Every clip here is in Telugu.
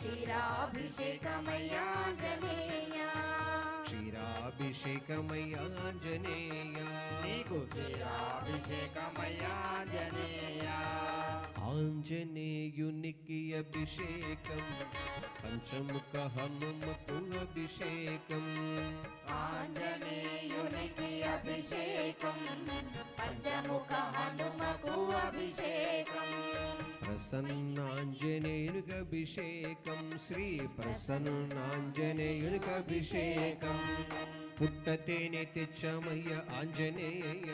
క్షీరాభిషేకమయ్యాంజనేయ క్షీరాభిషేకమయ్యాంజనేయ నీకు క్షీరాభిషేకమయ్యాంజనేయ ఆంజనేయునికి అభిషేకం పంచముఖ హనుమకు అభిషేకం ఆంజనేయునికి అభిషేకం పంచముఖ హనుమకు అభిషేకం ప్రసన్నాంజనేయునికి అభిషేకం శ్రీ ప్రసన్నాంజనేయునికి అభిషేకం పుట్టతేనె తెచ్చమయ్య ఆంజనేయ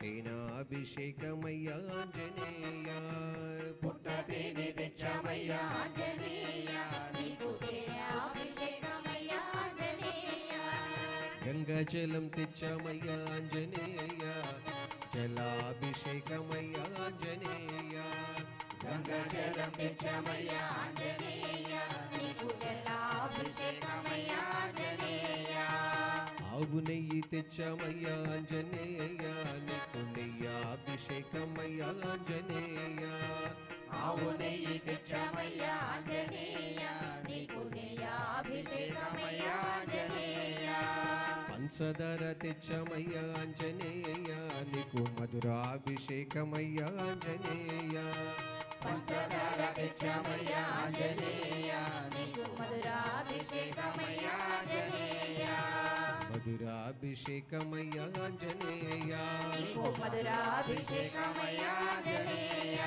తేనాభిషేకమయ్య ఆంజనేయ పుట్టతేనె తెచ్చమయ్య ఆంజనేయ నీకు తేనాభిషేకమయ్య ఆంజనేయ గంగాజలం తెచ్చమయ్య ఆంజనేయ జలాభిషేకమయ్య ఆంజనేయ గంగాజలం తెచ్చమయ్య ఆంజనేయ నీకు జలాభిషేకమయ్య ఆంజనేయ ఆవు నెయ్యి తెచ్చమయ్య ఆంజనేయ నీకు నెయ్యాభిషేకమయ్య ఆంజనేయ ఆవు నెయ్యి తెచ్చమయ్య ఆంజనేయ నీకు నెయ్యాభిషేకమయ్య ఆంజనేయ పంచదార తెచ్చమయ్య ఆంజనేయ నీకు మధురాభిషేకమయ్య ఆంజనేయ పంచదార తెచ్చమయ్య ఆంజనేయ నీకు మధురాభిషేకమయ్య ఆంజనేయ మధురాభిషేకమయ్య ఆంజనేయ నీకు మధురాభిషేకమయ్య ఆంజనేయ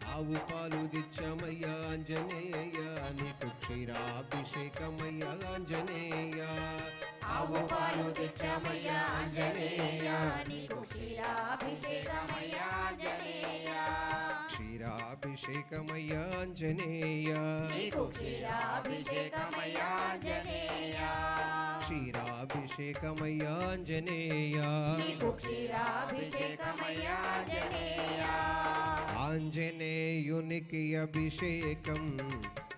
ఆవు పాలు తెచ్చమయ్య ఆంజనేయ నీకు క్షీరాభిషేకమయ్య ఆంజనేయ ఆవు పాలు తెచ్చమయ్య ఆంజనేయ నీకు క్షీరాభిషేకమయ్య ఆంజనేయ క్షీరాభిషేకమయ్య ఆంజనేయ నీకు క్షీరాభిషేకమయ్య ఆంజనేయ క్షీరాభిషేకమయ్య ఆంజనేయ నీకు క్షీరాభిషేకమయ్య ఆంజనేయ ఆంజనేయునికి అభిషేకం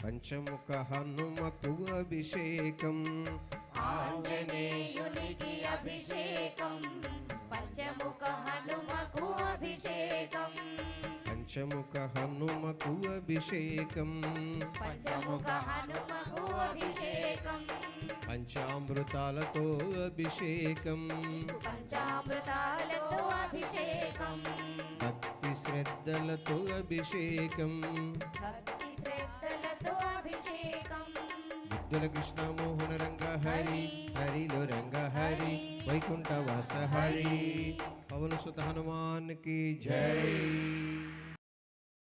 పంచముఖ హనుమకు అభిషేకం ఆంజనేయునికి అభిషేకం పంచముఖ హనుమకు అభిషేకం పంచముఖ హనుమకు అభిషేకం పంచముఖ హనుమకు అభిషేకం పంచామృతాలతో అభిషేకం పంచామృతాలతో అభిషేకం భక్తి శ్రద్ధలతో అభిషేకం భక్తి శ్రద్ధలతో అభిషేకం బుద్ధుల కృష్ణ మోహన రంగ హరి హరిలో రంగ హరి వైకుంఠ వాస హరి పవన సుత హనుమాన్ కి జై.